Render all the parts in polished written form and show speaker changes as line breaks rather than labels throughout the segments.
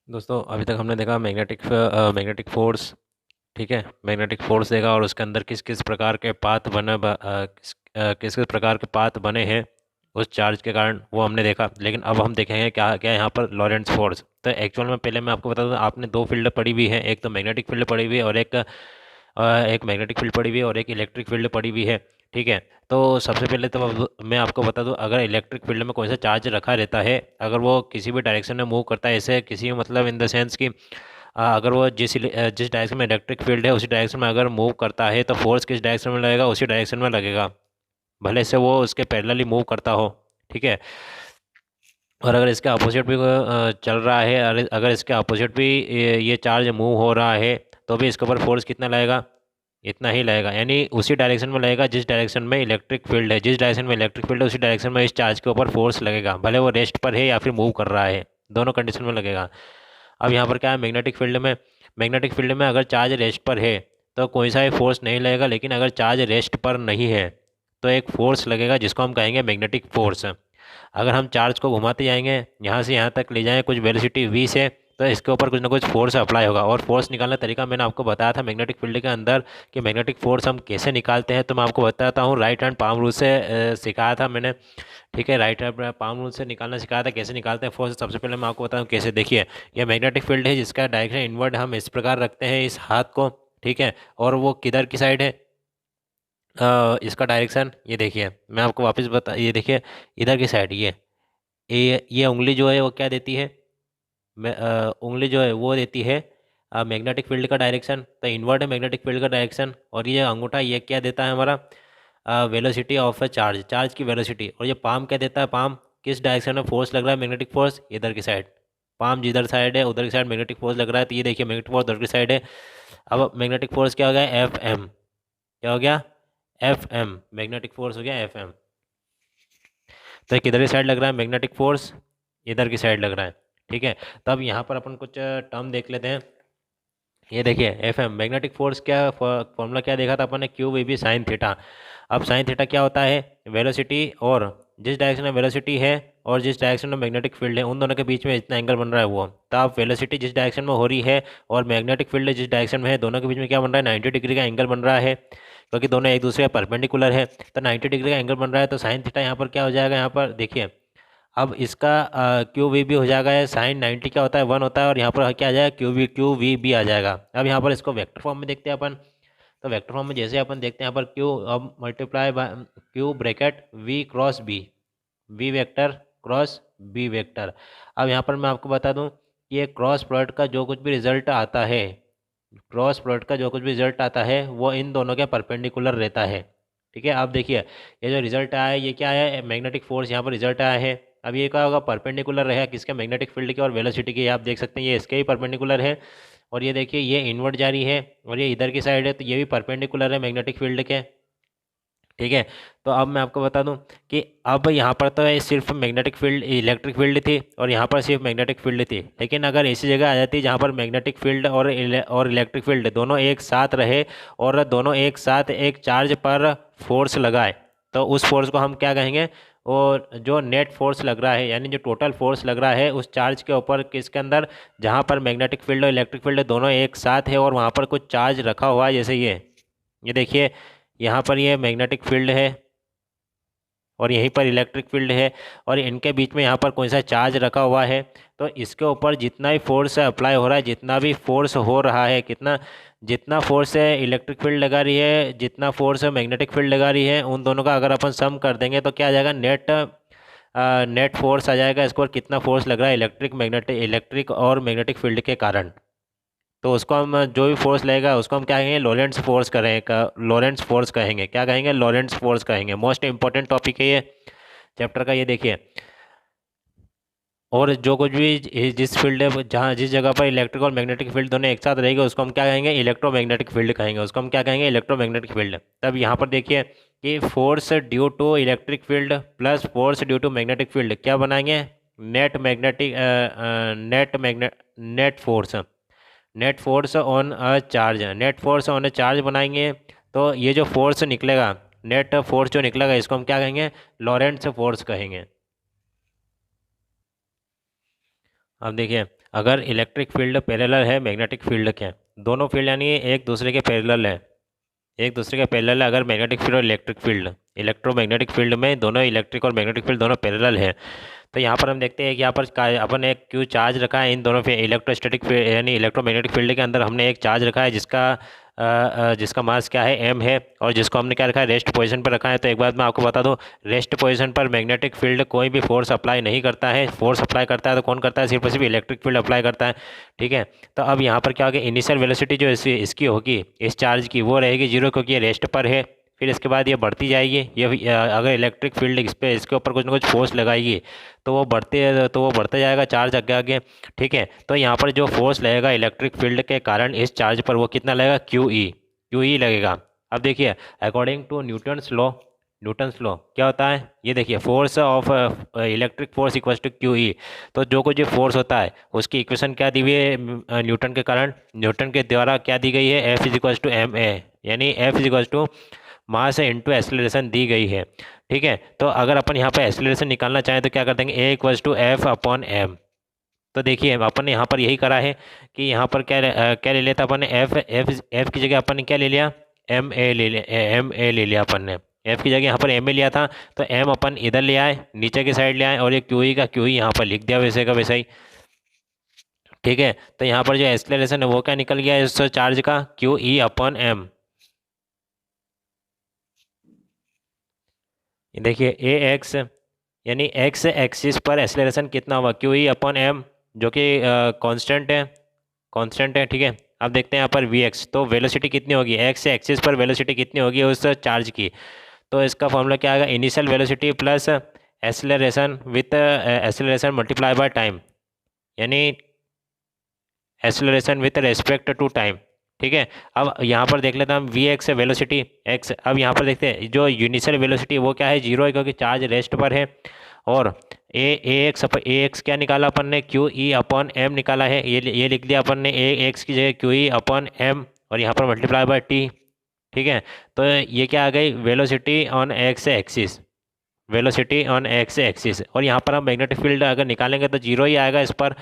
दोस्तों अभी तक हमने देखा मैग्नेटिक फोर्स। ठीक है, मैग्नेटिक फोर्स देखा और उसके अंदर किस किस प्रकार के पाथ किस किस प्रकार के पाथ बने हैं उस चार्ज के कारण, वो हमने देखा। लेकिन अब हम देखेंगे क्या क्या यहाँ पर लॉरेंट्ज फोर्स। तो एक्चुअल में पहले मैं आपको बता दूँ, आपने दो फील्ड पढ़ी हुई है, एक तो मैग्नेटिक फील्ड पढ़ी हुई है और एक मैग्नेटिक फील्ड पड़ी हुई है और एक इलेक्ट्रिक फील्ड पड़ी हुई है। ठीक है, तो सबसे पहले तो मैं आपको बता दूं, अगर इलेक्ट्रिक फील्ड में कोई सा चार्ज रखा रहता है, अगर वो किसी भी डायरेक्शन में मूव करता है, ऐसे किसी मतलब इन द सेंस कि अगर वो जिस डायरेक्शन में इलेक्ट्रिक फील्ड है उसी डायरेक्शन में अगर मूव करता है, तो फोर्स किस डायरेक्शन में लगेगा, उसी डायरेक्शन में लगेगा, भले से वो उसके पैरेलली मूव करता हो। ठीक है, और अगर इसके अपोजिट भी चल रहा है, अगर इसके अपोजिट भी ये चार्ज मूव हो रहा है, तो भी इसके ऊपर फोर्स कितना लगेगा, इतना ही लगेगा। यानी उसी डायरेक्शन में लगेगा जिस डायरेक्शन में इलेक्ट्रिक फील्ड है, जिस डायरेक्शन में इलेक्ट्रिक फील्ड है उसी डायरेक्शन में इस चार्ज के ऊपर फोर्स लगेगा, भले वो रेस्ट पर है या फिर मूव कर रहा है, दोनों कंडीशन में लगेगा। अब यहाँ पर क्या है, मैग्नेटिक फील्ड में अगर चार्ज रेस्ट पर है तो कोई सा भी फोर्स नहीं लगेगा, लेकिन अगर चार्ज रेस्ट पर नहीं है तो एक फोर्स लगेगा जिसको हम कहेंगे मैग्नेटिक फोर्स। अगर हम चार्ज को घुमाते जाएंगे, यहाँ से यहाँ तक ले जाएं कुछ वेलोसिटी v से, तो इसके ऊपर कुछ ना कुछ फोर्स अप्लाई होगा। और फोर्स निकालने का तरीका मैंने आपको बताया था मैग्नेटिक फील्ड के अंदर कि मैग्नेटिक फोर्स हम कैसे निकालते हैं, तो मैं आपको बताता हूँ। राइट हैंड पाम रूल से सिखाया था मैंने। ठीक है, राइट हैंड पाम रूल से निकालना सिखाया था, कैसे निकालते हैं फोर्स। सबसे पहले मैं आपको बताऊँ कैसे। देखिए, यह मैग्नेटिक फील्ड है जिसका डायरेक्शन इनवर्ड हम इस प्रकार रखते हैं इस हाथ को। ठीक है, और वो किधर की साइड है, इसका डायरेक्शन ये देखिए, मैं आपको वापस बता, ये देखिए इधर की साइड, ये उंगली जो है वो क्या देती है, उंगली जो है वो देती है मैग्नेटिक फील्ड का डायरेक्शन, तो इनवर्ट है मैग्नेटिक फील्ड का डायरेक्शन। और ये अंगूठा ये क्या देता है हमारा, velocity of a charge, charge की वेलोसिटी। और ये पाम क्या देता है, पाम किस डायरेक्शन में फोर्स लग रहा है, मैग्नेटिक फोर्स इधर की साइड। पाम जिधर साइड है उधर की साइड मैग्नेटिक फोर्स लग रहा है, तो ये देखिए मैग्नेटिक फोर्स उधर की साइड है। अब मैग्नेटिक फोर्स क्या हो गया, एफ एम। क्या हो गया, एफ एम, मैग्नेटिक फोर्स हो गया एफ एम। तो किधर की साइड लग रहा है मैग्नेटिक फोर्स, इधर की साइड लग रहा है। ठीक है, तो अब यहाँ पर अपन कुछ टर्म देख लेते हैं। ये देखिए एफ एम, मैग्नेटिक फोर्स क्या फॉर्मूला क्या देखा था अपन ने, q v B sine theta. अब साइन थीटा क्या होता है, वेलोसिटी, और जिस डायरेक्शन में वेलोसिटी है और जिस डायरेक्शन में मैग्नेटिक फील्ड है उन दोनों के बीच में इतना एंगल बन रहा है वो। तो अब वेलोसिटी जिस डायरेक्शन में हो रही है और मैग्नेटिक फील्ड जिस डायरेक्शन में है, दोनों के बीच में क्या बन रहा है, 90 डिग्री का एंगल बन रहा है, क्योंकि दोनों एक दूसरे के परपेंडिकुलर है। तो 90 डिग्री का एंगल बन रहा है, तो साइन थीटा यहाँ पर क्या हो जाएगा, यहाँ पर देखिए अब इसका क्यू वी भी हो जाएगा, साइन 90 क्या होता है, 1 होता है, और यहाँ पर क्या आ जाएगा, क्यू वी भी आ जाएगा। अब यहाँ पर इसको वेक्टर फॉर्म में देखते हैं अपन। तो वेक्टर फॉर्म में जैसे अपन देखते हैं यहाँ पर क्यू, अब multiply by q bracket v cross B, v vector cross B vector. अब यहाँ पर मैं आपको बता दूँ कि ये क्रॉस प्रोडक्ट का जो कुछ भी रिजल्ट आता है, क्रॉस प्रोडक्ट का जो कुछ भी रिजल्ट आता है वो इन दोनों के परपेंडिकुलर रहता है। ठीक है, आप देखिए ये जो रिजल्ट आया है ये क्या है, मैग्नेटिक फोर्स यहाँ पर रिजल्ट आया है। अब ये क्या होगा, परपेंडिकुलर रहेगा किसके, मैग्नेटिक फील्ड के और वेलोसिटी के। आप देख सकते हैं ये इसके ही परपेंडिकुलर है। और ये देखिए ये इनवर्ट जा रही है और ये इधर की साइड है, तो ये भी परपेंडिकुलर है मैग्नेटिक फील्ड के। ठीक है, तो अब मैं आपको बता दूं कि अब यहाँ पर तो ये सिर्फ मैग्नेटिक फील्ड इलेक्ट्रिक फील्ड थी और यहाँ पर सिर्फ मैग्नेटिक फील्ड थी। लेकिन अगर ऐसी जगह आ जाती जहाँ पर मैग्नेटिक फील्ड और इलेक्ट्रिक फील्ड दोनों एक साथ रहे और दोनों एक साथ एक चार्ज पर फोर्स लगाए, तो उस फोर्स को हम क्या कहेंगे, और जो नेट फोर्स लग रहा है यानी जो टोटल फोर्स लग रहा है उस चार्ज के ऊपर किसके अंदर, जहाँ पर मैग्नेटिक फील्ड और इलेक्ट्रिक फील्ड दोनों एक साथ है और वहाँ पर कुछ चार्ज रखा हुआ है, जैसे ये देखिए यहाँ पर ये मैग्नेटिक फील्ड है और यहीं पर इलेक्ट्रिक फील्ड है और इनके बीच में यहाँ पर कौन सा चार्ज रखा हुआ है। तो इसके ऊपर जितना भी फोर्स अप्लाई हो रहा है, जितना भी फोर्स हो रहा है, कितना जितना फोर्स है इलेक्ट्रिक फील्ड लगा रही है, जितना फोर्स है मैग्नेटिक फील्ड लगा रही है, उन दोनों का अगर अपन सम कर देंगे तो क्या आ जाएगा, नेट फोर्स आ जाएगा। इसको और कितना फोर्स लग रहा है इलेक्ट्रिक और मैग्नेटिक फील्ड के कारण। तो उसको हम जो भी फोर्स लगेगा उसको हम क्या कहेंगे, लॉरेंट्स फोर्स कहेंगे। क्या कहेंगे, लॉरेंट्स फोर्स कहेंगे। मोस्ट इंपॉर्टेंट टॉपिक है ये चैप्टर का। ये देखिए, और जो कुछ भी जिस फील्ड है जहाँ जिस जगह पर इलेक्ट्रिक और मैग्नेटिक फील्ड दोनों एक साथ रहेगी उसको हम क्या कहेंगे, इलेक्ट्रोमैग्नेटिक फील्ड कहेंगे। उसको हम क्या कहेंगे, इलेक्ट्रोमैग्नेटिक फील्ड। तब यहाँ पर देखिए कि force due to electric field plus force due to magnetic field क्या बनाएंगे, net magnetic net magnet net force on a charge, net force on a charge बनाएंगे। तो ये जो फोर्स निकलेगा, नेट फोर्स जो निकलेगा, इसको हम क्या कहेंगे, लॉरेंट्स फोर्स कहेंगे। अब देखिए, अगर इलेक्ट्रिक फील्ड पैरेलल है मैग्नेटिक फील्ड के, दोनों फील्ड यानी एक दूसरे के पैरेलल है, एक दूसरे के पैरेलल है। अगर मैग्नेटिक फील्ड और इलेक्ट्रिक फील्ड, इलेक्ट्रोमैग्नेटिक फील्ड में दोनों इलेक्ट्रिक और मैग्नेटिक फील्ड दोनों पैरेलल है, तो यहाँ पर हम देखते हैं कि यहाँ पर अपन एक क्यू चार्ज रखा है इन दोनों पे इलेक्ट्रोस्टैटिक यानी इलेक्ट्रोमैग्नेटिक फील्ड के अंदर हमने एक चार्ज रखा है जिसका मास क्या है m है, और जिसको हमने क्या रखा है रेस्ट पोजीशन पर रखा है। तो एक बात मैं आपको बता दूं, रेस्ट पोजीशन पर मैग्नेटिक फील्ड कोई भी फोर्स अप्लाई नहीं करता है। फोर्स अप्लाई करता है तो कौन करता है, सिर्फ और सिर्फ इलेक्ट्रिक फील्ड अप्लाई करता है। ठीक है, तो अब यहाँ पर क्या होगा, इनिशियल वेलोसिटी जो इसकी होगी इस चार्ज की वो रहेगी 0, क्योंकि ये रेस्ट पर है। फिर इसके बाद ये बढ़ती जाएगी, ये अगर इलेक्ट्रिक फील्ड इस पे इसके ऊपर कुछ ना कुछ फोर्स लगाएगी तो वो बढ़ता जाएगा चार्ज आगे आगे। ठीक है, तो यहाँ पर जो फोर्स लगेगा इलेक्ट्रिक फील्ड के कारण इस चार्ज पर वो कितना लगेगा, क्यू ई लगेगा। अब देखिए अकॉर्डिंग टू न्यूटन्स लॉ क्या होता है, ये देखिए force of electric force equals to Q E. तो जो कुछ फोर्स होता है उसकी इक्वेशन क्या दी हुई है न्यूटन के द्वारा क्या दी गई है, F is equals to M A, यानी F is equals to mass into acceleration दी गई है। ठीक है, तो अगर अपन यहाँ पे एक्सेलरेशन निकालना चाहें तो क्या कर देंगे, A equals to F upon M. तो देखिए अपन ने यहाँ पर यही करा है कि यहाँ पर क्या ले लिया था अपन ने, एफ की जगह अपन ने क्या ले लिया, एम ए ले लिया अपन ने। एफ की जगह यहाँ पर एम ए लिया था, तो एम अपन इधर ले आए, नीचे की साइड ले आए, और ये क्यू ई का क्यू ई यहाँ पर लिख दिया वैसे का वैसा ही। ठीक है, तो यहाँ पर जो एक्सेलरेशन है वो क्या निकल गया इस चार्ज का, क्यू ई अपॉन एम। देखिए ए एक्स यानी एक्स एक्सिस पर एक्सेलरेशन कितना हुआ, क्यू ई अपॉन एम, जो कि कांस्टेंट है। ठीक है, अब देखते हैं यहाँ पर वी एक्स, तो वेलोसिटी कितनी होगी, एक्स एक्सिस पर वेलोसिटी कितनी होगी उस चार्ज की। तो इसका फॉर्मूला क्या आएगा, initial velocity plus acceleration with acceleration multiply by time, यानी acceleration with respect to time. ठीक है, अब यहाँ पर देख लेते हैं हम वी एक्स वेलोसिटी एक्स। अब यहाँ पर देखते हैं जो इनिशियल वेलोसिटी वो क्या है, 0 है, क्योंकि चार्ज रेस्ट पर है। और ए एक्स क्या निकाला अपन ने, क्यू ई अपॉन एम निकाला है, ये लिख दिया अपन ने, ए एक्स की जगह क्यू ई अपॉन एम, और यहाँ पर मल्टीप्लाई बाय टी। ठीक है, तो ये क्या आ गई, velocity on x axis, velocity on x axis. और यहाँ पर हम मैग्नेटिक फील्ड अगर निकालेंगे तो 0 ही आएगा इस पर,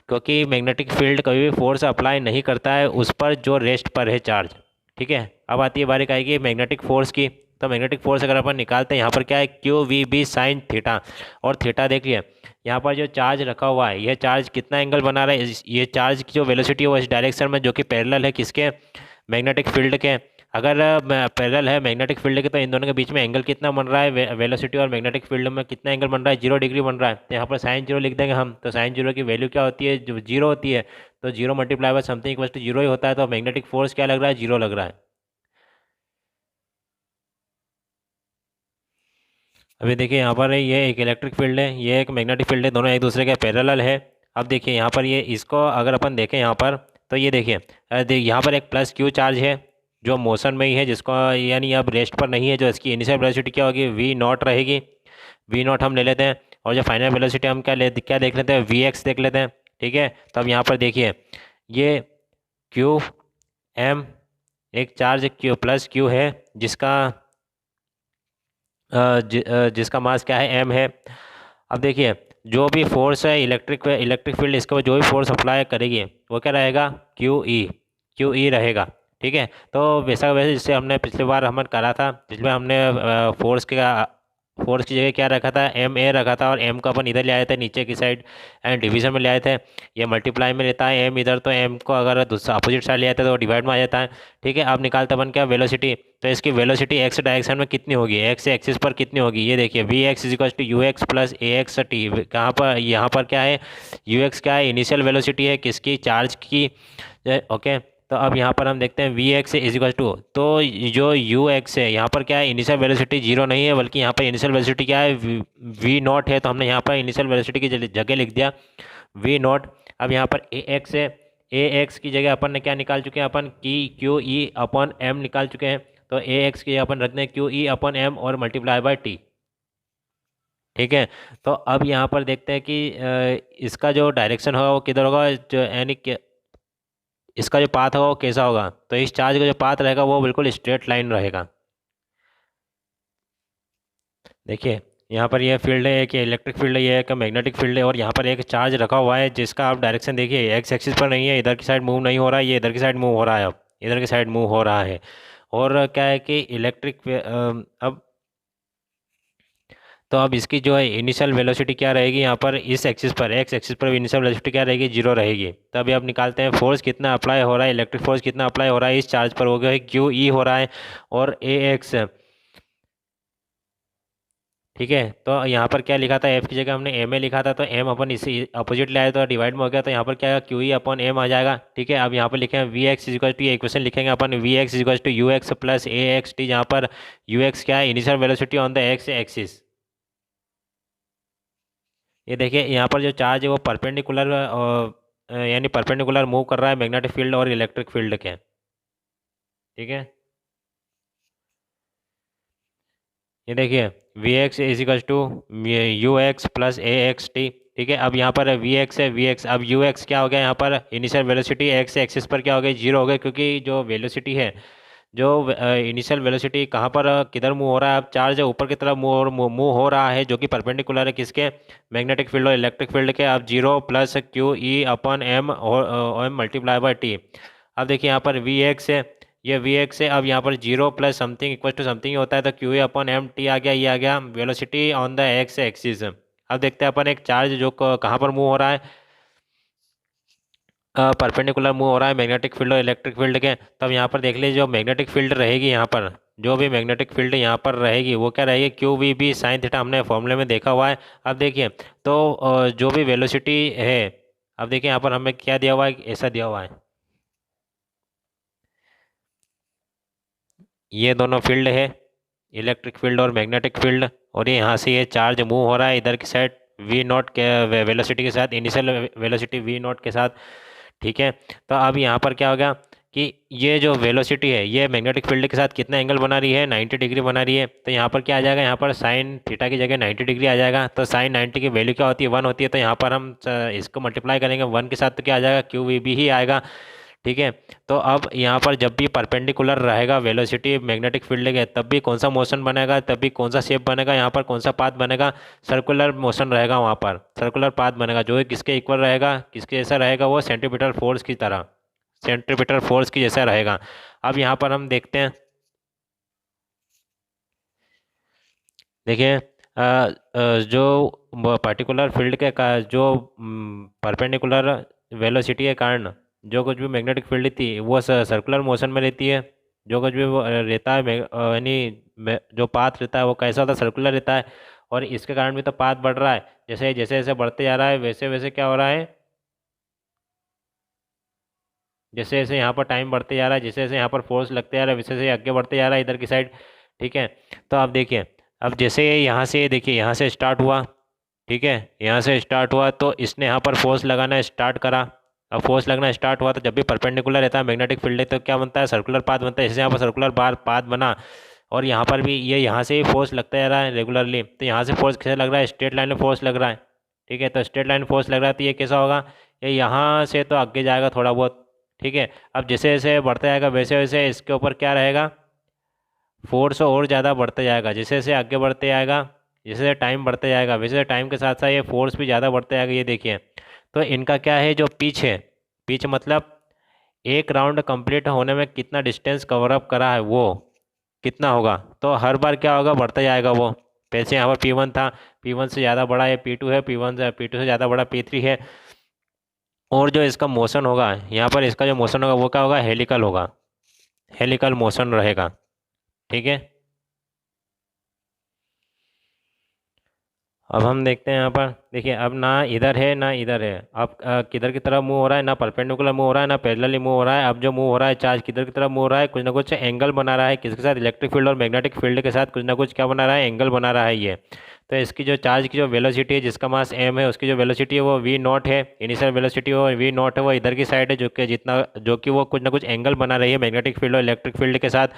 क्योंकि मैग्नेटिक फील्ड कभी भी फोर्स अप्लाई नहीं करता है उस पर जो रेस्ट पर है चार्ज। ठीक है, अब आती है बारी आएगी मैग्नेटिक फोर्स की। तो मैग्नेटिक फोर्स अगर अपन निकालते हैं यहाँ पर क्या है, q v B sine theta. और थीटा देखिए यहाँ पर जो चार्ज रखा हुआ है, यह चार्ज कितना एंगल बना रहा है, ये चार्ज की जो वेलोसिटी है वो इस डायरेक्शन में, जो कि पैरेलल है किसके, मैग्नेटिक फील्ड के। अगर पैरेलल है मैग्नेटिक फील्ड के तो इन दोनों के बीच में एंगल कितना बन रहा है, वेलोसिटी और मैग्नेटिक फील्ड में कितना एंगल बन रहा है, 0 डिग्री बन रहा है। तो यहाँ पर साइन 0 लिख देंगे हम, तो साइन 0 की वैल्यू क्या होती है, जो 0 होती है, तो 0 multiply by something equal to 0 ही होता है। तो मैग्नेटिक फोर्स क्या लग रहा है, 0 लग रहा है। अभी देखिए यहाँ पर ये एक इलेक्ट्रिक फील्ड है, ये एक मैग्नेटिक फील्ड है, दोनों एक दूसरे के पैरेलल है। अब देखिए यहाँ पर ये इसको अगर अपन देखें यहाँ पर, तो ये देखिए यहाँ पर एक प्लस क्यू चार्ज है जो मोशन में ही है, जिसको यानी अब रेस्ट पर नहीं है, जो इसकी इनिशियल वेलोसिटी क्या होगी, वी नॉट रहेगी, वी नॉट हम ले लेते हैं। और जो फाइनल वेलोसिटी हम क्या देख लेते हैं, वी एक्स देख लेते हैं। ठीक है, तो अब यहाँ पर देखिए ये क्यू एम एक चार्ज क्यू प्लस क्यू है, जिसका मास क्या है, एम है। अब देखिए जो भी फोर्स है इलेक्ट्रिक फील्ड इसके ऊपर जो भी फोर्स अप्लाई करेगी वो क्या रहेगा, क्यू ई रहेगा। ठीक है, तो वैसे जिससे हमने पिछली बार हमने करा था, जिसमें हमने फोर्स की जगह क्या रखा था, एम ए रखा था, और एम को अपन इधर ले आए थे नीचे की साइड एंड डिवीजन में ले आए थे। ये मल्टीप्लाई में लेता है एम इधर, तो एम को अगर दूसरा अपोजिट साइड ले आते तो डिवाइड में आ जाता है। ठीक है, अब निकालते अपन क्या, वेलोसिटी। तो इसकी वेलोसिटी एक्स डायरेक्शन में कितनी होगी, एक्स एक्सिस पर कितनी होगी, ये देखिए v x is equal to you x plus A x t. कहाँ पर, यहाँ पर क्या है, यू एक्स क्या है, इनिशियल वेलोसिटी है किसकी, चार्ज की। ओके, तो अब यहाँ पर हम देखते हैं we x is equal to, तो जो यू एक्स है यहाँ पर क्या है, इनिशियल वेलोसिटी 0 नहीं है, बल्कि यहाँ पर इनिशियल वेलोसिटी क्या है, वी नॉट है। तो हमने यहाँ पर इनिशियल वेलोसिटी की जगह लिख दिया वी नॉट। अब यहाँ पर ए एक्स है, ए एक्स की जगह अपन ने क्या निकाल चुके हैं, अपन की क्यू ई अपॉन एम निकाल चुके हैं। तो ए एक्स की जगह अपन रखते हैं क्यू ई अपॉन एम और मल्टीप्लाई बाय टी। ठीक है, तो अब यहाँ पर देखते हैं कि इसका जो डायरेक्शन होगा वो किधर होगा, जो यानी कि इसका जो पाथ होगा वो कैसा होगा, तो इस चार्ज का जो पाथ रहेगा वो बिल्कुल स्ट्रेट लाइन रहेगा। देखिए यहाँ पर यह फील्ड है कि इलेक्ट्रिक फील्ड है, ये एक मैग्नेटिक फील्ड है, और यहाँ पर एक चार्ज रखा हुआ है जिसका आप डायरेक्शन देखिए एक्स एक्सिस पर नहीं है, इधर की साइड मूव नहीं हो रहा है, ये इधर की साइड मूव हो रहा है, अब इधर की साइड मूव हो रहा है। और क्या है कि अब तो अब इसकी जो है इनिशियल वेलोसिटी क्या रहेगी, यहाँ पर इस एक्सिस पर एक्स एक्सिस पर इनिशियल वेलोसिटी क्या रहेगी, जीरो रहेगी। तो अभी आप निकालते हैं फोर्स कितना अप्लाई हो रहा है, इलेक्ट्रिक फोर्स कितना अप्लाई हो रहा है इस चार्ज पर, हो गया है क्यू ई हो रहा है और ए एक्स। ठीक है, तो यहाँ पर क्या लिखा था, एफ की जगह हमने एम ए लिखा था, तो एम अपन इसी अपोजिट ले आए तो डिवाइड में हो गया, तो यहाँ पर क्या है क्यू ई अपॉन एम आ जाएगा। ठीक है, अब यहाँ पर लिखे हैं वी एक्स इजिकल टू, ये इक्वेशन लिखेंगे अपन V x is equal to you x plus A x T, जहाँ पर यू एक्स क्या है, initial velocity on the X axis. ये देखिए यहाँ पर जो चार्ज है वो परपेंडिकुलर यानी परपेंडिकुलर मूव कर रहा है मैग्नेटिक फील्ड और इलेक्ट्रिक फील्ड के। ठीक है, ये देखिए v x is equal to you x plus A x t. ठीक है, अब यहाँ पर वी एक्स है, वी एक्स, अब यू एक्स क्या हो गया, यहाँ पर इनिशियल वेलोसिटी एक्स एक्सिस पर क्या हो गई, जीरो हो गई, क्योंकि जो वेलोसिटी है, जो इनिशियल वेलोसिटी कहाँ पर किधर मूव हो रहा है, अब चार्ज ऊपर की तरफ मूव हो रहा है, जो कि परपेंडिकुलर है किसके, मैग्नेटिक फील्ड और इलेक्ट्रिक फील्ड के। अब जीरो प्लस क्यू ई अपन एम और एम मल्टीप्लाई बाई टी। अब देखिए यहाँ पर वी एक्स है, ये वी एक्स है, अब यहाँ पर zero plus something equal to something होता है, तो Q A upon M T आ गया, ये आ गया velocity on the X axis. अब देखते हैं अपन एक चार्ज जो कहाँ पर मूव हो रहा है, परपेंडिकुलर मूव हो रहा है मैग्नेटिक फील्ड और इलेक्ट्रिक फील्ड के। तब यहाँ पर देख लीजिए जो मैग्नेटिक फील्ड रहेगी, यहाँ पर जो भी मैग्नेटिक फील्ड यहाँ पर रहेगी वो क्या रहेगी, q v B sine theta, हमने फॉर्मूले में देखा हुआ है। अब देखिए तो जो भी वेलोसिटी है, अब देखिए यहाँ पर हमें क्या दिया हुआ है, ऐसा दिया हुआ है, ये दोनों फील्ड है, इलेक्ट्रिक फील्ड और मैग्नेटिक फील्ड, और ये यहाँ से ये चार्ज मूव हो रहा है इधर की साइड वी नॉट के वेलोसिटी के साथ, इनिशियल वेलोसिटी वी नॉट के साथ। ठीक है, तो अब यहाँ पर क्या हो गया कि ये जो वेलोसिटी है ये मैग्नेटिक फील्ड के साथ कितना एंगल बना रही है, 90 डिग्री बना रही है। तो यहाँ पर क्या आ जाएगा, यहाँ पर साइन थीटा की जगह 90 डिग्री आ जाएगा, तो साइन 90 की वैल्यू क्या होती है, 1 होती है, तो यहाँ पर हम इसको मल्टीप्लाई करेंगे 1 के साथ, तो क्या आ जाएगा, क्यू वी बी ही आएगा। ठीक है, तो अब यहाँ पर जब भी परपेंडिकुलर रहेगा वेलोसिटी मैग्नेटिक फील्ड के, तब भी कौन सा मोशन बनेगा, तब भी कौन सा शेप बनेगा, यहाँ पर कौन सा पाथ बनेगा, सर्कुलर मोशन रहेगा, वहाँ पर सर्कुलर पाथ बनेगा, जो है किसके इक्वल रहेगा, किसके जैसा रहेगा, वो सेंट्रीपिटल फोर्स की तरह, सेंट्रीपिटल फोर्स की जैसा रहेगा। अब यहाँ पर हम देखते हैं, देखिए जो पर्टिकुलर फील्ड के का जो परपेंडिकुलर वेलोसिटी के कारण जो कुछ भी मैग्नेटिक फील्ड थी वो सर्कुलर मोशन में रहती है, जो कुछ भी वो रहता है यानी जो पाथ रहता है वो कैसा होता है, सर्कुलर रहता है, और इसके कारण भी तो पाथ बढ़ रहा है, जैसे जैसे जैसे बढ़ते जा रहा है वैसे वैसे क्या हो रहा है, जैसे जैसे यहाँ पर टाइम बढ़ते जा रहा है, जैसे जैसे यहाँ पर फोर्स लगते जा रहा है, वैसे वैसे आगे बढ़ते जा रहा है इधर की साइड। ठीक है, तो आप देखिए अब जैसे यहाँ से देखिए यहाँ से स्टार्ट हुआ, ठीक है, यहाँ से स्टार्ट हुआ तो इसने यहाँ पर फोर्स लगाना स्टार्ट करा। अब फोर्स लगना स्टार्ट हुआ तो जब भी परपेंडिकुलर रहता है मैग्नेटिक फील्ड तो क्या बनता है, सर्कुलर पाथ बनता है, जैसे यहाँ पर सर्कुलर बार पाथ बना, और यहाँ पर भी ये यहाँ से ही फोर्स लगता जा रहा है रेगुलरली, तो यहाँ से फोर्स कैसे लग रहा है, स्ट्रेट लाइन में फोर्स लग रहा है। ठीक है, तो स्ट्रेट लाइन फोर्स लग रहा है तो ये कैसा होगा, ये यहाँ से तो आगे जाएगा थोड़ा बहुत। ठीक है, अब जैसे जैसे बढ़ता जाएगा वैसे वैसे इसके ऊपर क्या रहेगा, फोर्स और ज़्यादा बढ़ते जाएगा, जैसे जैसे आगे बढ़ते जाएगा, जैसे जैसे टाइम बढ़ते जाएगा वैसे टाइम के साथ साथ ये फोर्स भी ज़्यादा बढ़ते जाएगा। ये देखिए तो इनका क्या है, जो पिच है, पिच मतलब एक राउंड कंप्लीट होने में कितना डिस्टेंस कवर अप करा है वो कितना होगा, तो हर बार क्या होगा, बढ़ता जाएगा वो। वैसे यहाँ पर P1 था, P1 से ज़्यादा बड़ा है P2 है, P2 से ज़्यादा बड़ा P3 है, और जो इसका मोशन होगा यहाँ पर, इसका जो मोशन होगा वो क्या होगा, हेलिकल होगा, हेलिकल मोशन रहेगा। ठीक है, अब हम देखते हैं यहाँ पर, देखिए अब ना इधर है ना इधर है, अब किधर की तरफ मूव हो रहा है, ना परपेंडिकुलर मूव हो रहा है ना पैरेलली मूव हो रहा है। अब जो मूव हो रहा है चार्ज किधर की तरफ मूव हो रहा है, कुछ ना कुछ एंगल बना रहा है, किसके साथ, इलेक्ट्रिक फील्ड और मैग्नेटिक फील्ड के साथ कुछ ना कुछ क्या बना रहा है, एंगल बना रहा है ये। तो इसकी जो चार्ज की जो वेलोसिटी है, जिसका मास m है, उसकी जो वेलोसिटी है वो v नॉट है, इनिशियल वेलोसिटी वो v नॉट है, वो इधर की साइड है, जो कि जितना जो कि वो कुछ ना कुछ एंगल बना रही है मैग्नेटिक फील्ड और इलेक्ट्रिक फील्ड के साथ।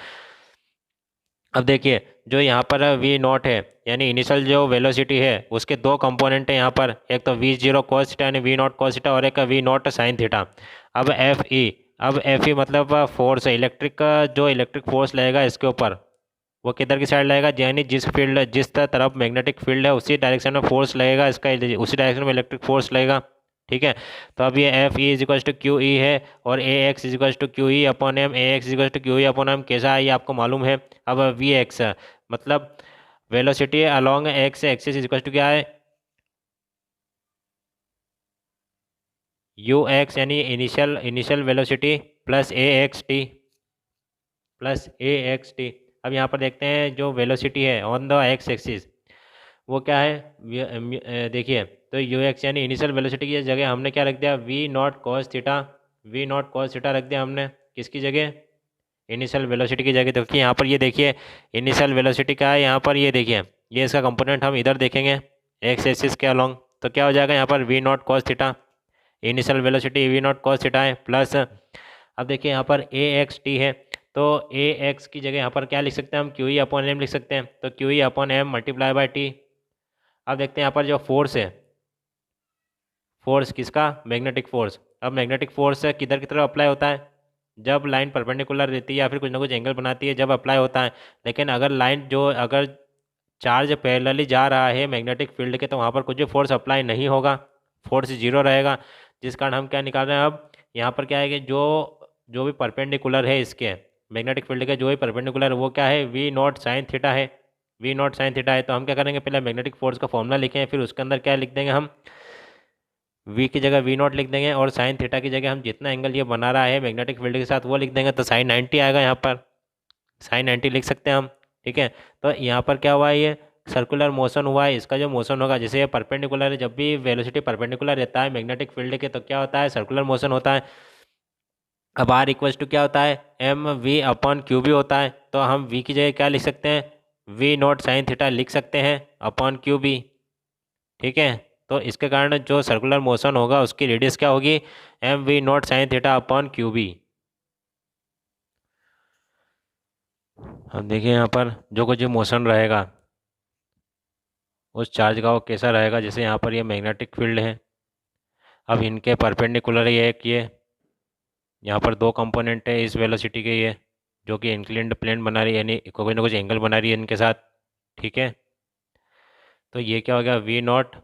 अब देखिए जो यहाँ पर वी नॉट है, यानी इनिशियल जो वेलोसिटी है उसके दो कंपोनेंट है यहाँ पर, एक तो वी जीरो कॉस थीटा यानी वी नॉट कॉस थीटा, और एक वी नॉट साइन थीटा। अब एफ ई, अब एफ ई मतलब फोर्स है, इलेक्ट्रिक का जो इलेक्ट्रिक फोर्स लगेगा इसके ऊपर, वो किधर की साइड लगेगा, यानी जिस तरफ मैग्नेटिक फील्ड है उसी डायरेक्शन में फोर्स लगेगा, इसका उसी डायरेक्शन में इलेक्ट्रिक फोर्स लगेगा। ठीक है, तो अब ये F E is equal to Q E है और A X is equal to Q E upon M, A X is equal to Q E upon M कैसा है ये आपको मालूम है। अब वी एक्स मतलब velocity along X axis is equal to क्या है, यू एक्स यानी इनिशियल वेलोसिटी प्लस ए एक्स टी। अब यहाँ पर देखते हैं जो वेलोसिटी है ऑन द एक्स एक्सिस वो क्या है, देखिए तो यू एक्स यानी इनिशियल वेलोसिटी की जगह हमने क्या रख दिया, v nought cos theta, v nought cos theta रख दिया हमने किसकी जगह, इनिशियल वेलोसिटी की जगह। देखिए यहाँ पर ये देखिए इनिशियल वेलोसिटी क्या है, यहाँ पर ये देखिए ये इसका कंपोनेंट हम इधर देखेंगे एक्स एक्सिस के अलॉन्ग, तो क्या हो जाएगा यहाँ पर v nought cos theta, initial velocity v nought cos theta है प्लस, अब देखिए यहाँ पर ए एक्स टी है तो ए एक्स की जगह यहाँ पर क्या लिख सकते हैं हम, क्यू ई अपॉन एम लिख सकते हैं, तो q E upon m multiply by t. अब देखते हैं यहाँ पर जो फोर्स है, फोर्स किसका, मैग्नेटिक फोर्स। अब मैग्नेटिक फोर्स किधर की तरफ अप्लाई होता है, जब लाइन परपेंडिकुलर रहती है या फिर कुछ ना कुछ एंगल बनाती है जब अप्लाई होता है, लेकिन अगर चार्ज पैरेलली जा रहा है मैग्नेटिक फील्ड के तो वहाँ पर कुछ भी फोर्स अप्लाई नहीं होगा, फोर्स जीरो रहेगा, जिस कारण हम क्या निकाल रहे हैं अब यहाँ पर क्या है कि जो जो भी परपेंडिकुलर है इसके मैग्नेटिक फील्ड के जो भी परपेंडिकुलर वो क्या है, वी नॉट साइन थीटा है, वी नॉट साइन थीटा है। तो हम क्या करेंगे, पहले मैग्नेटिक फोर्स का फॉर्मूला लिखें, फिर उसके अंदर क्या लिख देंगे हम, वी की जगह वी नॉट लिख देंगे और साइन थीटा की जगह हम जितना एंगल ये बना रहा है मैग्नेटिक फील्ड के साथ वो लिख देंगे, तो साइन 90 आएगा, यहाँ पर साइन 90 लिख सकते हैं हम। ठीक है, तो यहाँ पर क्या हुआ है, ये सर्कुलर मोशन हुआ है, इसका जो मोशन होगा जैसे ये परपेंडिकुलर है, जब भी वेलोसिटी परपेंडिकुलर रहता है मैग्नेटिक फील्ड के तो क्या होता है, सर्कुलर मोशन होता है। अब आर इक्वल्स टू क्या होता है, एम वी अपॉन क्यू भी होता है, तो हम वी की जगह क्या लिख सकते हैं, वी नॉट साइन थीटा लिख सकते हैं अपॉन क्यू बी। ठीक है, तो इसके कारण जो सर्कुलर मोशन होगा उसकी रेडियस क्या होगी, m v nought sine theta upon q B. अब देखिए यहाँ पर जो कुछ मोशन रहेगा उस चार्ज का वो कैसा रहेगा, जैसे यहाँ पर ये मैग्नेटिक फील्ड है, अब इनके परपेंडिकुलर ये एक ये यहाँ पर दो कंपोनेंट है इस वेलोसिटी के, ये जो कि इंक्लिनेड प्लेन बना रही है यानी कोई ना कुछ एंगल बना रही है इनके साथ। ठीक है, तो ये क्या हो गया, वी नॉट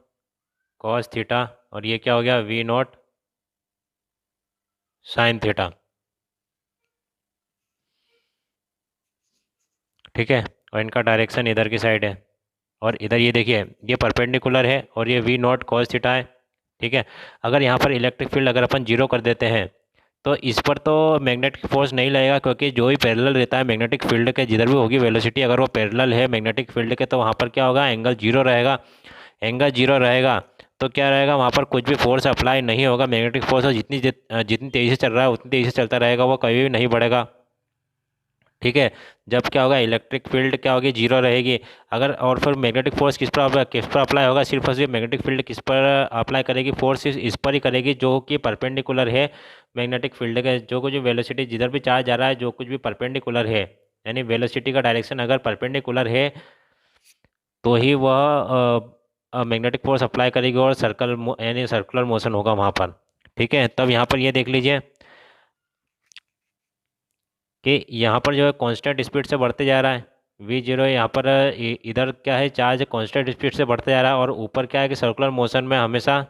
कॉस थीटा और ये क्या हो गया, वी नॉट साइन थीटा। ठीक है, और इनका डायरेक्शन इधर की साइड है और इधर ये देखिए ये परपेंडिकुलर है और ये वी नॉट कॉस थीटा है। ठीक है, अगर यहाँ पर इलेक्ट्रिक फील्ड अगर अपन जीरो कर देते हैं तो इस पर तो मैग्नेटिक फोर्स नहीं लगेगा, क्योंकि जो ही पैरेलल रहता है मैग्नेटिक फील्ड के जिधर भी होगी वेलोसिटी अगर वो पैरेलल है मैग्नेटिक फील्ड के तो वहाँ पर क्या होगा, एंगल जीरो रहेगा, एंगल जीरो रहेगा तो क्या रहेगा, वहाँ पर कुछ भी फोर्स अप्लाई नहीं होगा, मैग्नेटिक फोर्स जितनी तेज़ी से चल रहा है उतनी तेज़ी से चलता रहेगा, वो कभी भी नहीं बढ़ेगा। ठीक है, जब क्या होगा, इलेक्ट्रिक फील्ड क्या होगी, जीरो रहेगी। अगर और फिर मैग्नेटिक फोर्स किस पर अप्लाई होगा, सिर्फ और सिर्फ मैग्नेटिक फील्ड किस पर अप्लाई करेगी, फोर्स इस पर ही करेगी जो कि परपेंडिकुलर है मैग्नेटिक फील्ड के, जो कुछ वेलोसिटी जिधर भी चार्ज जा रहा है जो कुछ भी परपेंडिकुलर है, यानी वेलोसिटी का डायरेक्शन अगर परपेंडिकुलर है तो ही वह मैग्नेटिक फोर्स अप्लाई करेगी और यानी सर्कुलर मोशन होगा वहाँ पर। ठीक है, तब यहाँ पर ये देख लीजिए कि यहाँ पर जो है कांस्टेंट स्पीड से बढ़ते जा रहा है वी जीरो, यहाँ पर इधर क्या है, चार्ज कांस्टेंट स्पीड से बढ़ते जा रहा है और ऊपर क्या है कि सर्कुलर मोशन में हमेशा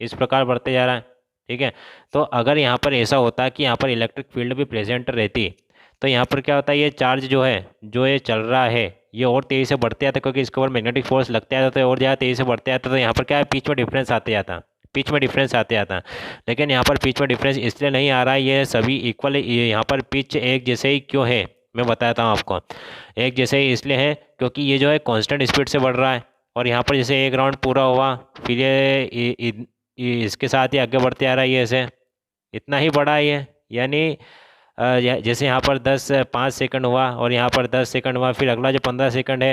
इस प्रकार बढ़ते जा रहा है। ठीक है, तो अगर यहाँ पर ऐसा होता है कि यहाँ पर इलेक्ट्रिक फील्ड भी प्रेजेंट रहती तो यहाँ पर क्या होता है, ये चार्ज जो है जो ये चल रहा है ये और तेज़ी से बढ़ते जाता, क्योंकि इसके ऊपर मैग्नेटिक फोर्स लगते आता तो और ज़्यादा तेज़ी से बढ़ते जाता, तो यहाँ पर क्या है, पिच में डिफरेंस आते जाता, पिच में डिफरेंस आते आता। लेकिन यहाँ पर पिच में डिफरेंस इसलिए नहीं आ रहा है, ये सभी इक्वल, यहाँ पर पिच एक जैसे ही क्यों है मैं बताता हूँ आपको, एक जैसे ही इसलिए है क्योंकि ये जो है कांस्टेंट स्पीड से बढ़ रहा है और यहाँ पर जैसे एक राउंड पूरा हुआ फिर ये इसके साथ ही आगे बढ़ते आ रहा है, ये ऐसे इतना ही बड़ा है ये, यानी जैसे यहाँ पर 5 सेकंड हुआ और यहाँ पर 10 सेकंड हुआ, फिर अगला जो 15 सेकंड है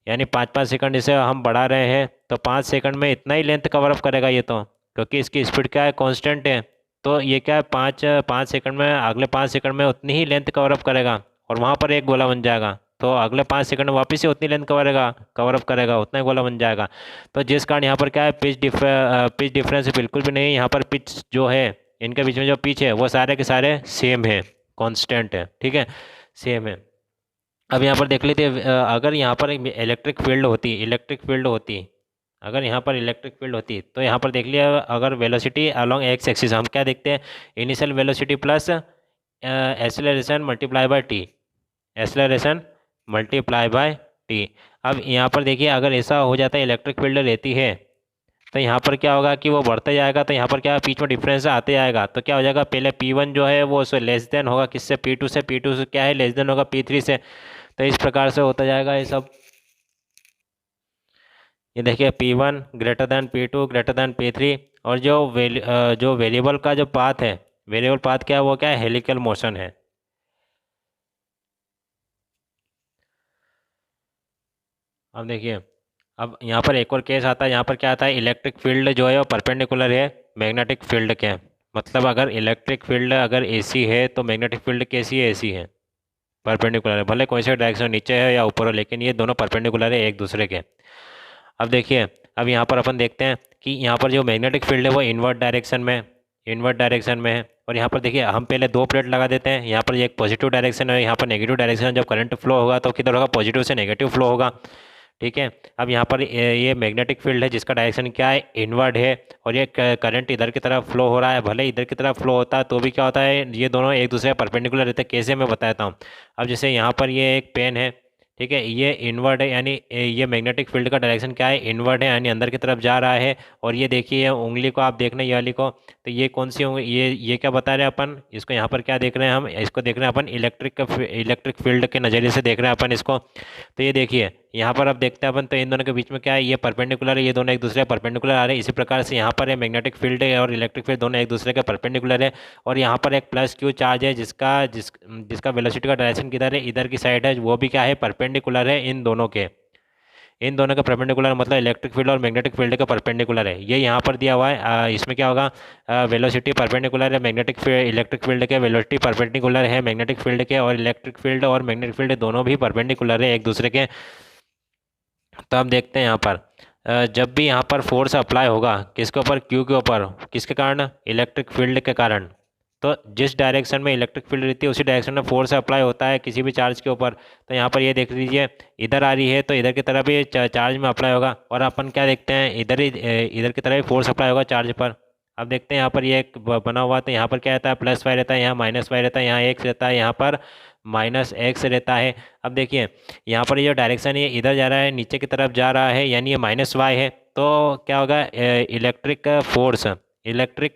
यानी 5-5 सेकंड जैसे हम बढ़ा रहे हैं तो 5 सेकंड में इतना ही लेंथ कवर अप करेगा ये, तो क्योंकि इसकी स्पीड क्या है, कांस्टेंट है, तो ये क्या है 5 सेकंड में अगले 5 सेकंड में उतनी ही लेंथ कवर अप करेगा और वहाँ पर एक गोला बन जाएगा, तो अगले 5 सेकंड में वापस से उतनी लेंथ कवर अप करेगा, उतना ही गोला बन जाएगा। तो जिस कारण यहाँ पर क्या है, पिच डिफरेंस बिल्कुल भी नहीं है, यहाँ पर पिच जो है इनके बीच में जो पिच है वो सारे के सारे सेम है, कांस्टेंट है। ठीक है, सेम है। अब यहाँ पर देख लेते हैं, अगर यहाँ पर इलेक्ट्रिक फील्ड होती, अगर यहाँ पर इलेक्ट्रिक फील्ड होती तो यहाँ पर देख लिया, अगर वेलोसिटी अलोंग एक्स एक्सिस हम क्या देखते हैं, initial velocity plus acceleration multiply bye T, acceleration multiply bye T. अब यहाँ पर देखिए, अगर ऐसा हो जाता है इलेक्ट्रिक फील्ड रहती है तो यहाँ पर क्या होगा कि वो बढ़ते जाएगा, तो यहाँ पर क्या बीच में डिफरेंस आते जाएगा, तो क्या हो जाएगा, पहले P1 जो है वो उससे लेस देन होगा किससे, P2 से, P2 से क्या है लेस देन होगा P3 से। तो इस प्रकार से होता जाएगा ये सब। ये देखिए P1 greater than P2 greater than P3, और जो वेरिएबल का जो पाथ है, वेरिएबल पाथ क्या है, वो क्या है, हेलिकल मोशन है। अब देखिए, अब यहाँ पर एक और केस आता है, यहाँ पर क्या आता है, इलेक्ट्रिक फील्ड जो है वो परपेंडिकुलर है मैग्नेटिक फील्ड के। मतलब अगर इलेक्ट्रिक फील्ड अगर AC है तो मैग्नेटिक फील्ड कैसी है, AC है, परपेंडिकुलर है, भले कोई से डायरेक्शन नीचे है या ऊपर हो, लेकिन ये दोनों परपेंडिकुलर है एक दूसरे के। अब देखिए, अब यहाँ पर अपन देखते हैं कि यहाँ पर जो मैग्नेटिक फील्ड है वो इन्वर्ट डायरेक्शन में है। और यहाँ पर देखिए, हम पहले दो प्लेट लगा देते हैं, यहाँ पर एक पॉजिटिव डायरेक्शन है, यहाँ पर नेगेटिव डायरेक्शन है। जब करंट फ्लो होगा तो किधर होगा, पॉजिटिव से नेगेटिव फ्लो होगा, ठीक है। अब यहाँ पर ये मैग्नेटिक फील्ड है जिसका डायरेक्शन क्या है, इनवर्ड है, और ये करंट इधर की तरफ फ्लो हो रहा है। भले इधर की तरफ फ्लो होता है तो भी क्या होता है, ये दोनों एक दूसरे परपेंडिकुलर रहते हैं। कैसे, मैं बताता हूँ। अब जैसे यहाँ पर ये एक पेन है, ठीक है, ये इनवर्ड है, यानी ये मैग्नेटिक फील्ड का डायरेक्शन क्या है, इनवर्ड है, यानी अंदर की तरफ जा रहा है। और ये देखिए उंगली को आप देखना, ये वाली को, तो ये कौन सी उंगली, ये क्या बता रहे हैं अपन इसको, यहाँ पर क्या देख रहे हैं हम, इसको देख रहे हैं अपन इलेक्ट्रिक फील्ड के नज़रिए से देख रहे हैं अपन इसको। तो ये देखिए यहाँ पर अब देखते हैं अपन, तो इन दोनों के बीच में क्या है, ये परपेंडिकुलर है, ये दोनों एक दूसरे परपेंडिकुलर आ रहे हैं। इसी प्रकार से यहाँ पर है मैग्नेटिक फील्ड है और इलेक्ट्रिक फील्ड दोनों एक दूसरे के परपेंडिकुलर है। और यहाँ पर एक प्लस क्यू चार्ज है जिसका वेलोसिटी का डायरेक्शन किधर है, इधर की साइड है, वो भी क्या है, परपेंडिकुलर है इन दोनों के परपेंडिकुलर, मतलब इलेक्ट्रिक फील्ड और मैग्नेटिक फील्ड का परपेंडिकुलर है। ये यहाँ पर दिया हुआ है, इसमें क्या होगा, वेलोसिटी परपेंडिकुलर है इलेक्ट्रिक फील्ड के, वेलोसिटी परपेंडिकुलर है मैग्नेटिक फील्ड के, और इलेक्ट्रिक फील्ड और मैग्नेटिक फील्ड दोनों भी परपेंडिकुलर है एक दूसरे के। तो अब देखते हैं यहाँ पर, जब भी यहाँ पर फोर्स अप्लाई होगा किसके ऊपर, क्यू के ऊपर, किसके कारण, इलेक्ट्रिक फील्ड के कारण। तो जिस डायरेक्शन में इलेक्ट्रिक फील्ड रहती है उसी डायरेक्शन में फोर्स अप्लाई होता है किसी भी चार्ज के ऊपर। तो यहाँ पर ये देख लीजिए, इधर आ रही है तो इधर की तरफ ही चार्ज में अप्लाई होगा, और अपन क्या देखते हैं, इधर की तरफ ही फोर्स अप्लाई होगा चार्ज पर। अब देखते हैं यहाँ पर ये एक बना हुआ, तो यहाँ पर क्या रहता है, प्लस वाई रहता है, यहाँ माइनस वाई रहता है, यहाँ एक्स रहता है, यहाँ पर माइनस एक्स रहता है। अब देखिए यहाँ पर ये जो डायरेक्शन है इधर जा रहा है, नीचे की तरफ जा रहा है, यानी ये माइनस वाई है। तो क्या होगा, इलेक्ट्रिक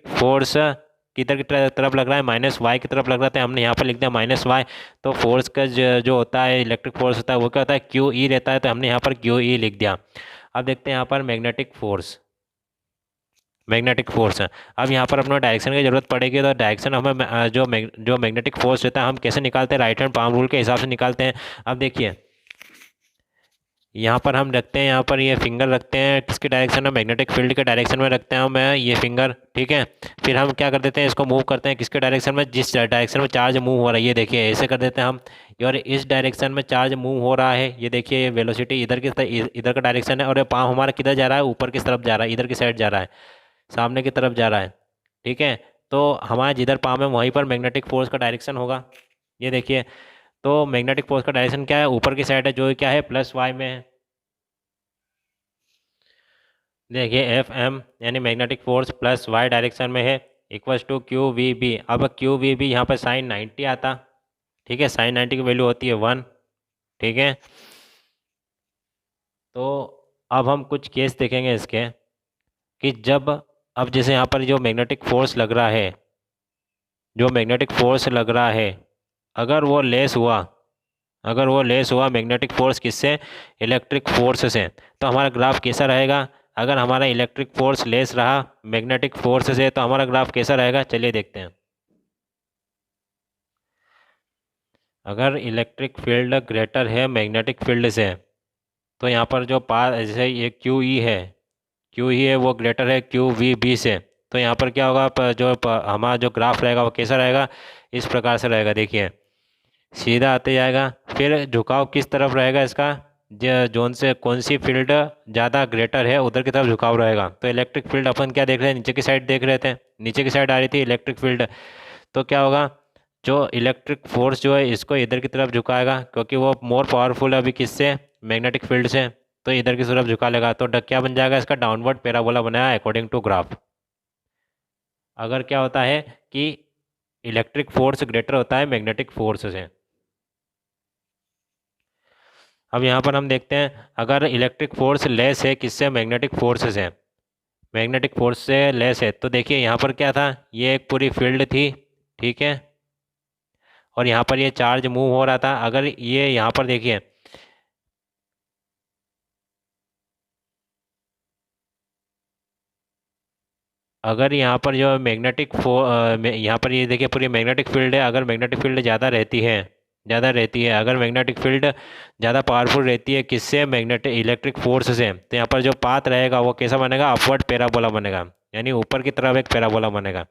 फोर्स किधर की तरफ लग रहा है, माइनस वाई की तरफ लग रहा था, हमने यहाँ पर लिख दिया माइनस वाई। तो फोर्स का जो होता है, इलेक्ट्रिक फोर्स होता है, वो क्या होता है, क्यू ई रहता है, तो हमने यहाँ पर क्यू ई लिख दिया। अब देखते हैं यहाँ पर मैग्नेटिक फोर्स है। अब यहाँ पर अपना डायरेक्शन की जरूरत पड़ेगी, तो डायरेक्शन हमें जो मैग्नेटिक फोर्स रहता है हम कैसे निकालते हैं, राइट हैंड पाम रूल के हिसाब से निकालते हैं। अब देखिए यहाँ पर हम रखते हैं, यहाँ पर ये फिंगर रखते हैं, किसके डायरेक्शन में, मैग्नेटिक फील्ड के डायरेक्शन में रखते हैं मैं ये फिंगर, ठीक है। फिर हम क्या कर देते हैं, इसको मूव करते हैं किसके डायरेक्शन में, जिस डायरेक्शन में चार्ज मूव हो रहा है, ये देखिए ऐसे कर देते हैं हम। और इस डायरेक्शन में चार्ज मूव हो रहा है, ये देखिए ये वेलोसिटी इधर का डायरेक्शन है, और ये पाँव हमारा किधर जा रहा है, ऊपर की तरफ जा रहा है, इधर की साइड जा रहा है, सामने की तरफ जा रहा है, ठीक है। तो हमारा जिधर पाम है वहीं पर मैग्नेटिक फोर्स का डायरेक्शन होगा, ये देखिए। तो मैग्नेटिक फोर्स का डायरेक्शन क्या है, ऊपर की साइड है, जो क्या है प्लस वाई में है। देखिए एफ एम यानी magnetic force plus y direction में है, equals to q v B. अब क्यू वी बी यहाँ पर साइन 90 आता, ठीक है, साइन 90 की वैल्यू होती है 1, ठीक है। तो अब हम कुछ केस देखेंगे इसके, कि जब, अब जैसे यहाँ पर जो मैग्नेटिक फोर्स लग रहा है, अगर वो लेस हुआ मैग्नेटिक फोर्स किससे, इलेक्ट्रिक फोर्स से, तो हमारा ग्राफ कैसा रहेगा। अगर हमारा इलेक्ट्रिक फोर्स लेस रहा मैग्नेटिक फोर्स से तो हमारा ग्राफ कैसा रहेगा, चलिए देखते हैं। अगर इलेक्ट्रिक फील्ड ग्रेटर है मैग्नेटिक फील्ड से तो यहाँ पर जो पास, जैसे ये क्यू ई है वो ग्रेटर है क्यू वी बी से, तो यहाँ पर क्या होगा, हमारा जो ग्राफ रहेगा वो कैसा रहेगा, इस प्रकार से रहेगा। देखिए सीधा आते जाएगा, फिर झुकाव किस तरफ रहेगा इसका, जोन से कौन सी फील्ड ज़्यादा ग्रेटर है उधर की तरफ झुकाव रहेगा। तो इलेक्ट्रिक फील्ड अपन क्या देख रहे हैं, नीचे की साइड देख रहे थे, नीचे की साइड आ रही थी इलेक्ट्रिक फील्ड, तो क्या होगा, जो इलेक्ट्रिक फोर्स जो है इसको इधर की तरफ झुकाएगा, क्योंकि वो मोर पावरफुल है अभी किससे, मैग्नेटिक फील्ड से, तो इधर की तरफ झुका लेगा। तो क्या बन जाएगा इसका, डाउनवर्ड पैराबोला बनाया अकॉर्डिंग टू ग्राफ। अगर क्या होता है कि इलेक्ट्रिक फोर्स ग्रेटर होता है मैग्नेटिक फोर्स से। अब यहाँ पर हम देखते हैं, अगर इलेक्ट्रिक फोर्स लेस है किससे, मैग्नेटिक फोर्स से, मैग्नेटिक फोर्स से लेस है, तो देखिए यहाँ पर क्या था, ये एक पूरी फील्ड थी, ठीक है, और यहाँ पर ये चार्ज मूव हो रहा था। अगर ये यहाँ पर देखिए, अगर यहाँ पर जो मैग्नेटिक यहाँ पर ये देखिए पूरी मैग्नेटिक फील्ड है, अगर मैग्नेटिक फील्ड ज़्यादा रहती है, अगर मैग्नेटिक फील्ड ज़्यादा पावरफुल रहती है किससे, मैग्नेटिक इलेक्ट्रिक फोर्स से, तो यहाँ पर जो पाथ रहेगा वो कैसा बनेगा, अपवर्ड पैराबोला बनेगा, यानी ऊपर की तरफ एक पैराबोला बनेगा।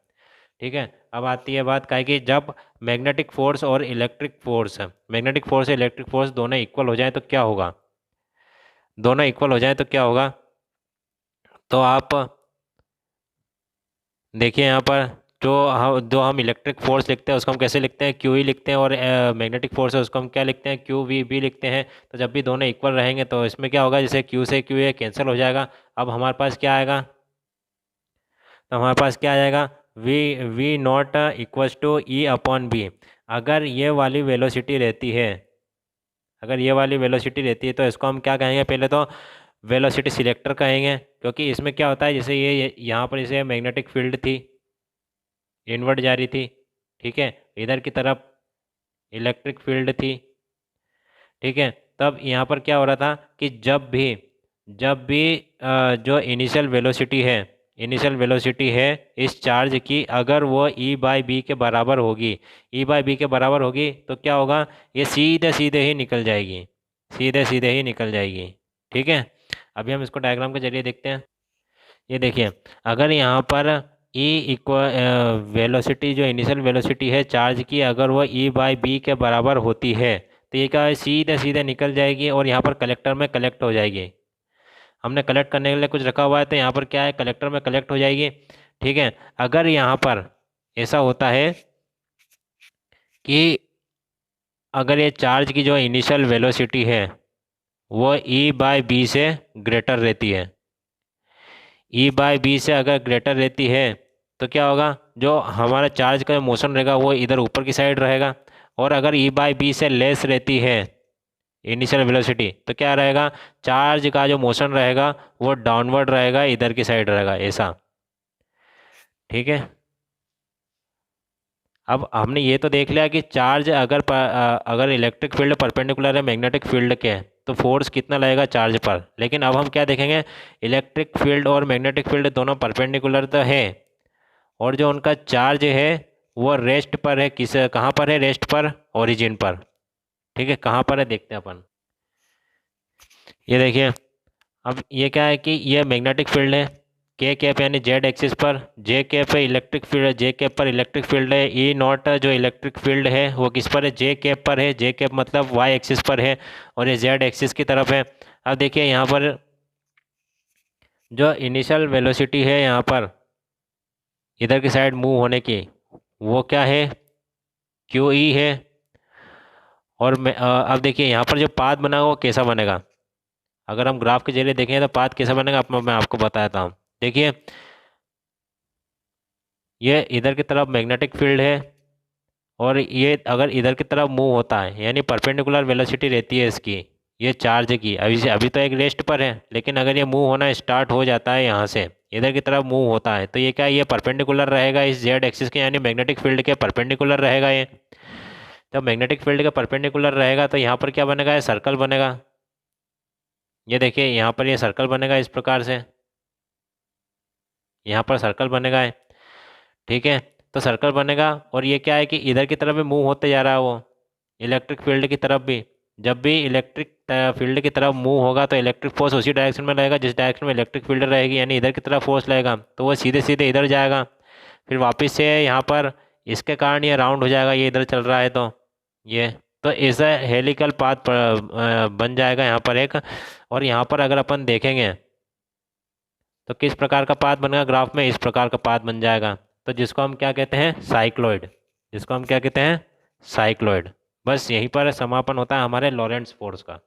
ठीक है, अब आती है बात का कि जब मैग्नेटिक फोर्स और इलेक्ट्रिक फोर्स दोनों इक्वल हो जाए तो क्या होगा, तो आप देखिए यहाँ पर जो हम इलेक्ट्रिक फोर्स लिखते हैं उसको हम कैसे लिखते हैं, क्यू ई लिखते हैं, और मैग्नेटिक फोर्स है उसको हम क्या लिखते हैं, क्यू वी बी लिखते हैं। तो जब भी दोनों इक्वल रहेंगे तो इसमें क्या होगा, जैसे क्यू से क्यू ए कैंसिल हो जाएगा। अब हमारे पास क्या आएगा, तो हमारे पास क्या आ जाएगा, v v nought equals to E upon B. अगर ये वाली वेलोसिटी रहती है तो इसको हम क्या कहेंगे, पहले तो वेलोसिटी सिलेक्टर कहेंगे, क्योंकि इसमें क्या होता है, जैसे ये यहाँ पर जैसे मैग्नेटिक फील्ड थी, इनवर्ट जा रही थी, ठीक है, इधर की तरफ इलेक्ट्रिक फील्ड थी, ठीक है, तब यहाँ पर क्या हो रहा था कि जब भी जो इनिशियल वेलोसिटी है इस चार्ज की, अगर वो ई बाई बी के बराबर होगी तो क्या होगा, ये सीधे सीधे ही निकल जाएगी। ठीक है, अभी हम इसको डायग्राम के जरिए देखते हैं। ये देखिए, अगर यहाँ पर ई वेलोसिटी जो इनिशियल वेलोसिटी है चार्ज की, अगर वो ई बाई बी के बराबर होती है तो ये क्या है, सीधे सीधे निकल जाएगी और यहाँ पर कलेक्टर में कलेक्ट हो जाएगी। हमने कलेक्ट करने के लिए कुछ रखा हुआ है तो यहाँ पर क्या है, कलेक्टर में कलेक्ट हो जाएगी। ठीक है, अगर यहाँ पर ऐसा होता है कि अगर ये चार्ज की जो इनिशियल वेलोसिटी है वो ई बाई बी से ग्रेटर रहती है, ई बाई बी से अगर ग्रेटर रहती है तो क्या होगा, जो हमारा चार्ज का मोशन रहेगा वो इधर ऊपर की साइड रहेगा, और अगर ई बाई बी से लेस रहती है इनिशियल वेलोसिटी तो क्या रहेगा, चार्ज का जो मोशन रहेगा वो डाउनवर्ड रहेगा, इधर की साइड रहेगा, ऐसा। ठीक है, अब हमने ये तो देख लिया कि चार्ज अगर इलेक्ट्रिक फील्ड परपेंडिकुलर है मैग्नेटिक फील्ड के तो फोर्स कितना लगेगा चार्ज पर। लेकिन अब हम क्या देखेंगे, इलेक्ट्रिक फील्ड और मैग्नेटिक फील्ड दोनों परपेंडिकुलर तो है, और जो उनका चार्ज है वो रेस्ट पर है, कहाँ पर है, रेस्ट पर, ओरिजिन पर। ठीक है, कहाँ पर है देखते हैं अपन। ये देखिए, अब ये क्या है कि ये मैग्नेटिक फील्ड है, के कैप यानी जेड एक्सिस पर, जे कैप है इलेक्ट्रिक फील्ड, जे कैप पर इलेक्ट्रिक फील्ड है, ई नॉट जो इलेक्ट्रिक फील्ड है वो किस पर है, जे कैप पर है, जे कैप मतलब वाई एक्सिस पर है, और ये जेड एक्सिस की तरफ है। अब देखिए यहाँ पर जो इनिशियल वेलोसिटी है यहाँ पर इधर की साइड मूव होने की वो क्या है, क्यू ई है। और अब देखिए यहाँ पर जो पाथ बना वो कैसा बनेगा, अगर हम ग्राफ के जरिए देखें तो पाथ कैसा बनेगा मैं आपको बताता हूँ। देखिए, ये इधर की तरफ मैग्नेटिक फील्ड है, और ये अगर इधर की तरफ मूव होता है यानी परपेंडिकुलर वेलोसिटी रहती है इसकी, ये चार्ज की, अभी तो एक रेस्ट पर है, लेकिन अगर ये मूव होना स्टार्ट हो जाता है यहाँ से इधर की तरफ मूव होता है तो ये क्या, ये परपेंडिकुलर रहेगा इस जेड एक्सिस के, यानी मैग्नेटिक फील्ड के परपेंडिकुलर रहेगा ये। जब मैग्नेटिक फील्ड के परपेंडिकुलर रहेगा तो यहाँ पर क्या बनेगा, ये सर्कल बनेगा। ये देखिए यहाँ पर ये सर्कल बनेगा इस प्रकार से, यहाँ पर सर्कल बनेगा है। ठीक है, तो सर्कल बनेगा, और ये क्या है कि इधर की तरफ भी मूव होते जा रहा है वो इलेक्ट्रिक फील्ड की तरफ भी। जब भी इलेक्ट्रिक फील्ड की तरफ मूव होगा तो इलेक्ट्रिक फोर्स उसी डायरेक्शन में लगेगा जिस डायरेक्शन में इलेक्ट्रिक फील्ड रहेगी, यानी इधर की तरफ फोर्स लगेगा तो वो सीधे सीधे इधर जाएगा, फिर वापस से यहाँ पर इसके कारण ये राउंड हो जाएगा, ये इधर चल रहा है तो ये तो ऐसा हेलिकल पाथ बन जाएगा यहाँ पर एक। और यहाँ पर अगर अपन देखेंगे तो किस प्रकार का पाथ बनेगा ग्राफ में, इस प्रकार का पाथ बन जाएगा, तो जिसको हम क्या कहते हैं, साइक्लॉइड। जिसको हम क्या कहते हैं, साइक्लॉइड। बस यहीं पर समापन होता है हमारे लॉरेंट्ज फोर्स का।